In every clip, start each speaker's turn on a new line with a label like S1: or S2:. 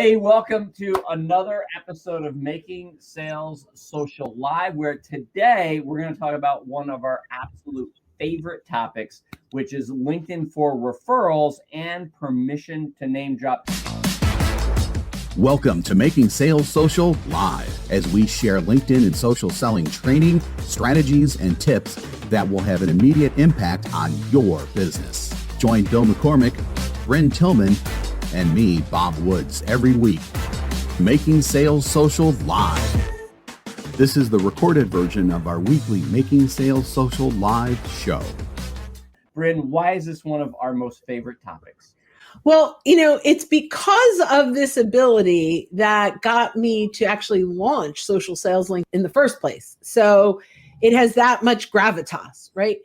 S1: Hey, welcome to another episode of Making Sales Social Live, where today we're going to talk about one of our absolute favorite topics, which is LinkedIn for referrals and permission to name drop.
S2: Welcome to Making Sales Social Live, as we share LinkedIn and social selling training, strategies, and tips that will have an immediate impact on your business. Join Bill McCormick, Bryn Tillman, and me, Bob Woods, every week. Making Sales Social Live. This is the recorded version of our weekly Making Sales Social Live show.
S1: Bryn, why is this one of our most favorite topics?
S3: Well, it's because of this ability that got me to actually launch Social Sales Link in the first place. So it has that much gravitas, right?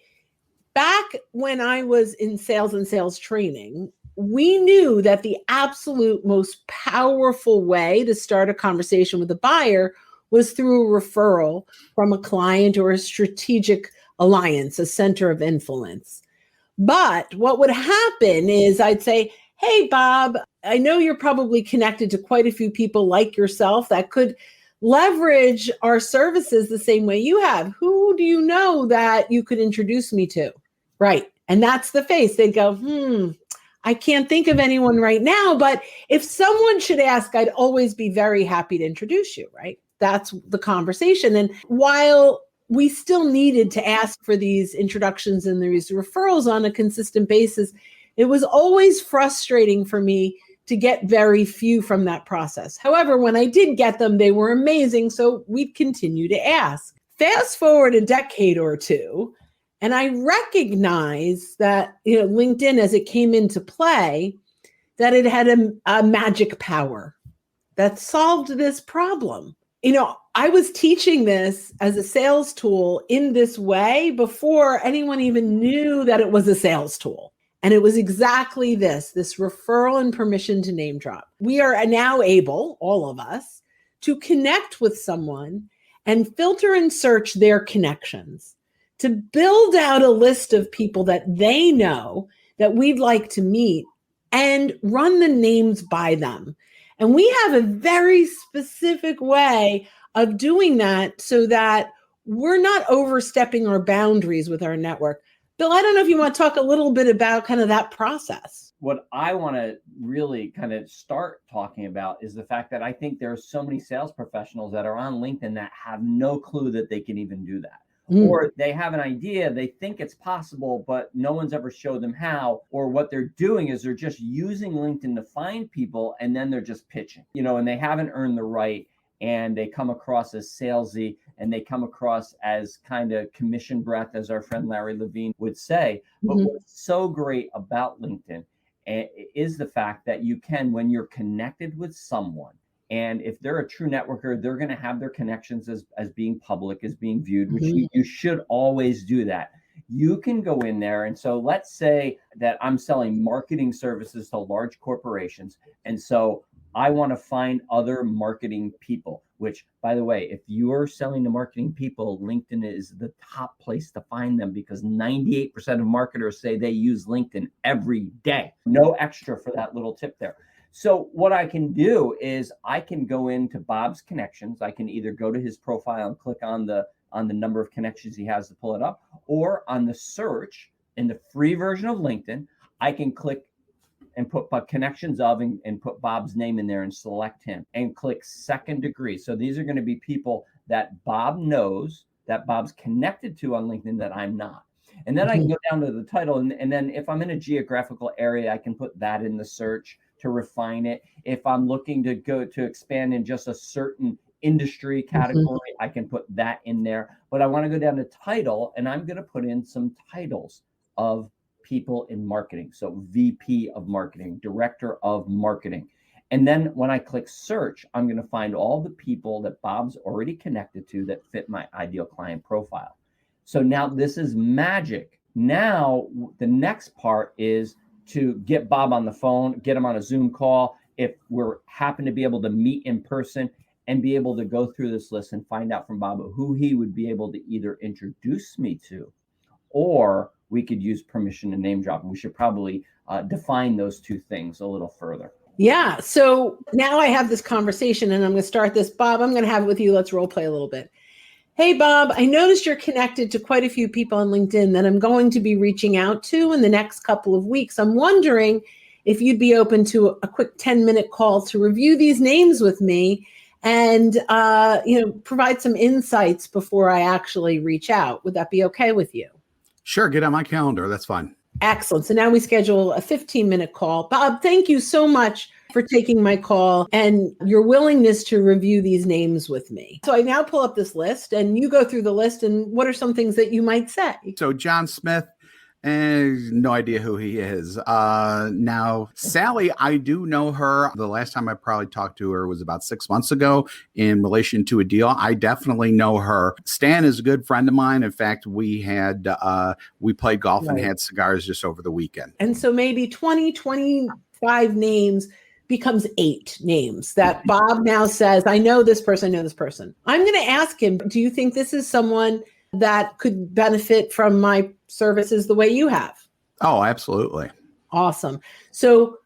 S3: Back when I was in sales and sales training, we knew that the absolute most powerful way to start a conversation with a buyer was through a referral from a client or a strategic alliance, a center of influence. But what would happen is I'd say, hey, Bob, I know you're probably connected to quite a few people like yourself that could leverage our services the same way you have. Who do you know that you could introduce me to? Right. And that's the face. They'd go, I can't think of anyone right now, but if someone should ask, I'd always be very happy to introduce you, right? That's the conversation. And while we still needed to ask for these introductions and these referrals on a consistent basis, it was always frustrating for me to get very few from that process. However, when I did get them, they were amazing. So we'd continue to ask. Fast forward a decade or two, and I recognize that LinkedIn, as it came into play, that it had a magic power that solved this problem. I was teaching this as a sales tool in this way before anyone even knew that it was a sales tool. And it was exactly this referral and permission to name drop. We are now able, all of us, to connect with someone and filter and search their connections, to build out a list of people that they know that we'd like to meet and run the names by them. And we have a very specific way of doing that so that we're not overstepping our boundaries with our network. Bill, I don't know if you want to talk a little bit about kind of that process.
S1: What I want to really kind of start talking about is the fact that I think there are so many sales professionals that are on LinkedIn that have no clue that they can even do that. Or they have an idea, they think it's possible, but no one's ever showed them how. Or what they're doing is they're just using LinkedIn to find people, and then they're just pitching, and they haven't earned the right, and they come across as salesy, and they come across as kind of commission breath, as our friend Larry Levine would say. But what's so great about LinkedIn is the fact that you can, when you're connected with someone, and if they're a true networker, they're going to have their connections as being public, as being viewed, which you should always do that. You can go in there. And so let's say that I'm selling marketing services to large corporations. And so I want to find other marketing people, which, by the way, if you're selling to marketing people, LinkedIn is the top place to find them, because 98% of marketers say they use LinkedIn every day. No extra for that little tip there. So what I can do is I can go into Bob's connections. I can either go to his profile and click on the number of connections he has to pull it up, or on the search in the free version of LinkedIn, I can click and put connections of and put Bob's name in there and select him and click second degree. So these are going to be people that Bob knows, that Bob's connected to on LinkedIn, that I'm not. And then I can go down to the title. And then if I'm in a geographical area, I can put that in the search to refine it. If I'm looking to go to expand in just a certain industry category, I can put that in there. But I want to go down to title, and I'm going to put in some titles of people in marketing. So VP of marketing, director of marketing. And then when I click search, I'm going to find all the people that Bob's already connected to that fit my ideal client profile. So now this is magic. Now the next part is to get Bob on the phone, get him on a Zoom call, if we're happen to be able to meet in person, and be able to go through this list and find out from Bob who he would be able to either introduce me to, or we could use permission to name drop. And we should probably define those two things a little further.
S3: Yeah. So now I have this conversation and I'm going to start this. Bob, I'm going to have it with you. Let's role play a little bit. Hey, Bob, I noticed you're connected to quite a few people on LinkedIn that I'm going to be reaching out to in the next couple of weeks. I'm wondering if you'd be open to a quick 10-minute call to review these names with me and provide some insights before I actually reach out. Would that be okay with you?
S2: Sure, get on my calendar. That's fine.
S3: Excellent. So now we schedule a 15-minute call. Bob, thank you so much for taking my call and your willingness to review these names with me. So I now pull up this list and you go through the list, and what are some things that you might say?
S2: So John Smith, no idea who he is. Now, Sally, I do know her. The last time I probably talked to her was about 6 months ago in relation to a deal. I definitely know her. Stan is a good friend of mine. In fact, we played golf and had cigars just over the weekend.
S3: And so maybe 25 names becomes 8 names that Bob now says, I know this person, I know this person. I'm going to ask him, do you think this is someone that could benefit from my services the way you have?
S2: Oh, absolutely.
S3: Awesome. So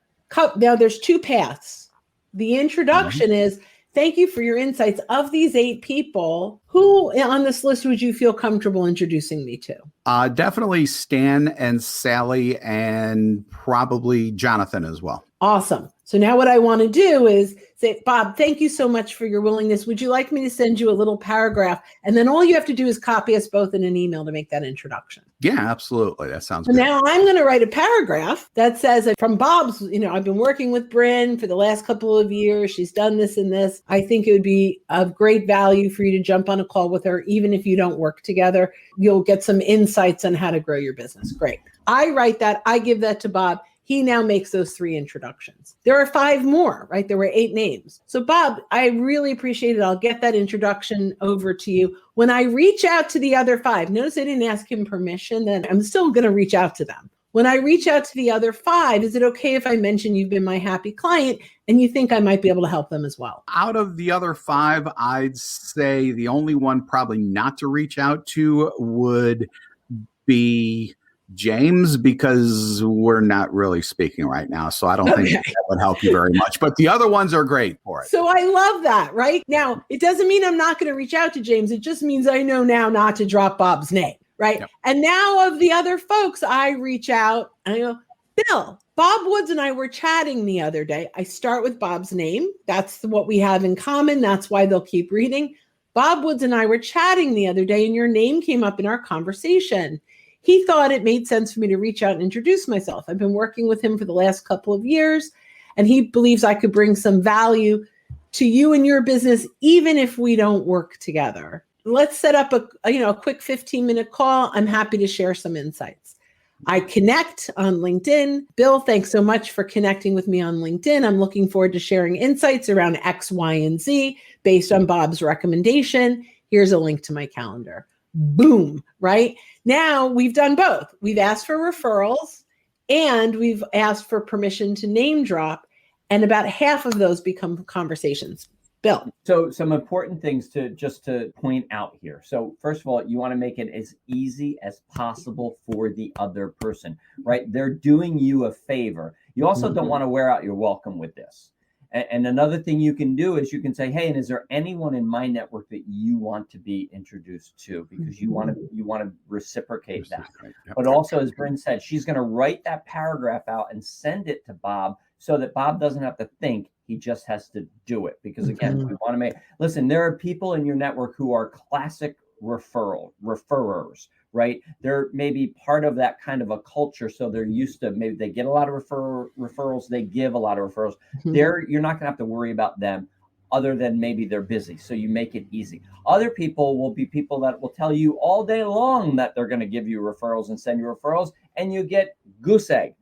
S3: now there's 2 paths. The introduction is, thank you for your insights. Of these 8 people, who on this list would you feel comfortable introducing me to?
S2: Definitely Stan and Sally and probably Jonathan as well.
S3: Awesome. So now what I want to do is say, Bob, thank you so much for your willingness. Would you like me to send you a little paragraph? And then all you have to do is copy us both in an email to make that introduction.
S2: Yeah, absolutely. That sounds
S3: good. Now I'm going to write a paragraph that says, from Bob's, I've been working with Bryn for the last couple of years. She's done this and this. I think it would be of great value for you to jump on a call with her. Even if you don't work together, you'll get some insights on how to grow your business. Great. I write that. I give that to Bob. He now makes those 3 introductions. There are 5 more, right? There were 8 names. So Bob, I really appreciate it. I'll get that introduction over to you. When I reach out to the other 5, notice I didn't ask him permission, then I'm still going to reach out to them. When I reach out to the other 5, is it okay if I mention you've been my happy client and you think I might be able to help them as well?
S2: Out of the other 5, I'd say the only one probably not to reach out to would be James, because we're not really speaking right now. So I don't think that would help you very much. But the other ones are great for it.
S3: So I love that, right? Now, it doesn't mean I'm not going to reach out to James. It just means I know now not to drop Bob's name, right? Yep. And now of the other folks, I reach out and I go, Bill, Bob Woods and I were chatting the other day. I start with Bob's name. That's what we have in common. That's why they'll keep reading. Bob Woods and I were chatting the other day and your name came up in our conversation. He thought it made sense for me to reach out and introduce myself. I've been working with him for the last couple of years, and he believes I could bring some value to you and your business, even if we don't work together. Let's set up a quick 15-minute call. I'm happy to share some insights. I connect on LinkedIn. Bill, thanks so much for connecting with me on LinkedIn. I'm looking forward to sharing insights around X, Y, and Z based on Bob's recommendation. Here's a link to my calendar. Boom, right? Now we've done both. We've asked for referrals and we've asked for permission to name drop, and about half of those become conversations. Bill.
S1: So some important things to point out here. So first of all, you want to make it as easy as possible for the other person, right? They're doing you a favor. You also don't want to wear out your welcome with this. And another thing you can do is you can say, hey, and is there anyone in my network that you want to be introduced to? Because you want to reciprocate that. Yep. But also, as Bryn said, she's going to write that paragraph out and send it to Bob so that Bob doesn't have to think. He just has to do it. Because again, we want to listen, there are people in your network who are classic referrers, right? They're maybe part of that kind of a culture. So they're used to, maybe they get a lot of referrals. They give a lot of referrals. You're not going to have to worry about them other than maybe they're busy. So you make it easy. Other people will be people that will tell you all day long that they're going to give you referrals and send you referrals, and you get goose egg.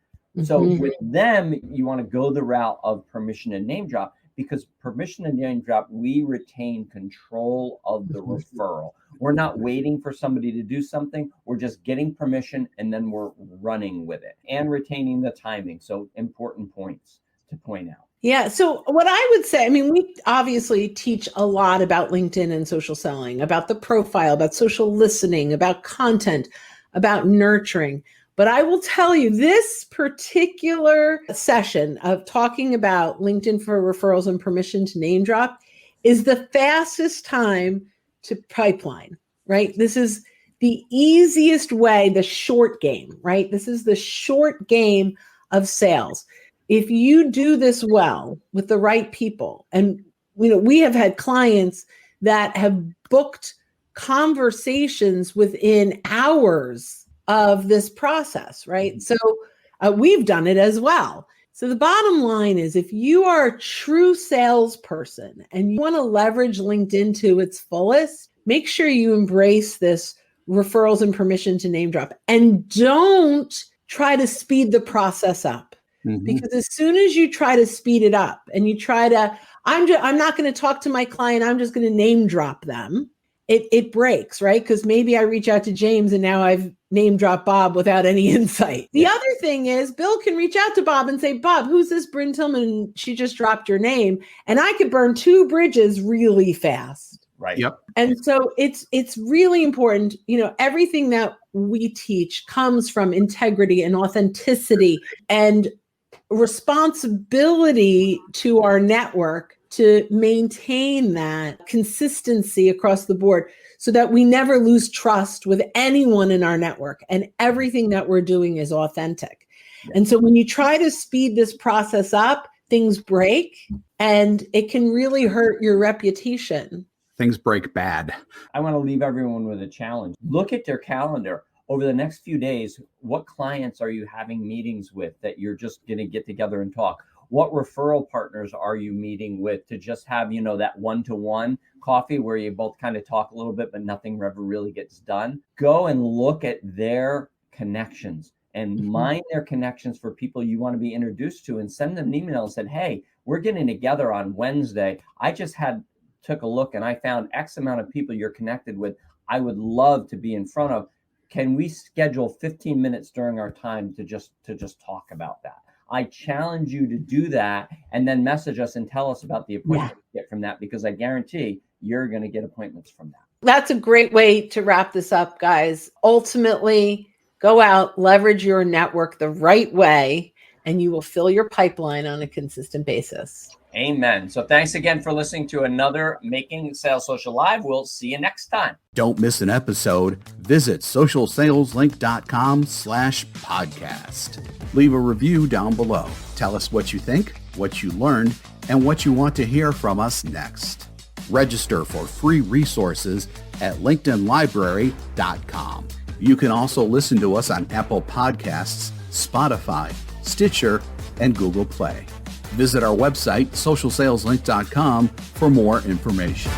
S1: So with them, you want to go the route of permission and name drop, because permission and name drop, we retain control of the referral. We're not waiting for somebody to do something. We're just getting permission and then we're running with it and retaining the timing. So important points to point out.
S3: Yeah. So what I would say, we obviously teach a lot about LinkedIn and social selling, about the profile, about social listening, about content, about nurturing. But I will tell you, this particular session of talking about LinkedIn for referrals and permission to name drop is the fastest time to pipeline, right? This is the easiest way, the short game, right? This is the short game of sales. If you do this well with the right people, and we have had clients that have booked conversations within hours of this process, right? So we've done it as well. So the bottom line is, if you are a true salesperson and you want to leverage LinkedIn to its fullest, make sure you embrace this referrals and permission to name drop, and don't try to speed the process up. Because as soon as you try to speed it up and you try to, I'm not going to talk to my client, I'm just going to name drop them, it breaks, right? Because maybe I reach out to James and now I've name dropped Bob without any insight. The other thing is, Bill can reach out to Bob and say, Bob, who's this Bryn Tillman? She just dropped your name. And I could burn 2 bridges really fast.
S1: Right.
S2: Yep.
S3: And so it's really important. Everything that we teach comes from integrity and authenticity and responsibility to our network to maintain that consistency across the board so that we never lose trust with anyone in our network, and everything that we're doing is authentic. And so when you try to speed this process up, things break and it can really hurt your reputation.
S2: Things break bad.
S1: I want to leave everyone with a challenge. Look at their calendar. Over the next few days, what clients are you having meetings with that you're just going to get together and talk? What referral partners are you meeting with to just have, that one-to-one coffee where you both kind of talk a little bit, but nothing ever really gets done? Go and look at their connections and mine their connections for people you want to be introduced to, and send them an email and said, hey, we're getting together on Wednesday. I just took a look and I found X amount of people you're connected with. I would love to be in front of. Can we schedule 15 minutes during our time to just talk about that? I challenge you to do that, and then message us and tell us about the appointment you get from that, because I guarantee you're going to get appointments from that.
S3: That's a great way to wrap this up, guys. Ultimately, go out, leverage your network the right way, and you will fill your pipeline on a consistent basis.
S1: Amen. So thanks again for listening to another Making Sales Social Live. We'll see you next time.
S2: Don't miss an episode. Visit socialsaleslink.com/podcast. Leave a review down below. Tell us what you think, what you learned, and what you want to hear from us next. Register for free resources at linkedinlibrary.com. You can also listen to us on Apple Podcasts, Spotify, Stitcher, and Google Play. Visit our website, socialsaleslink.com, for more information.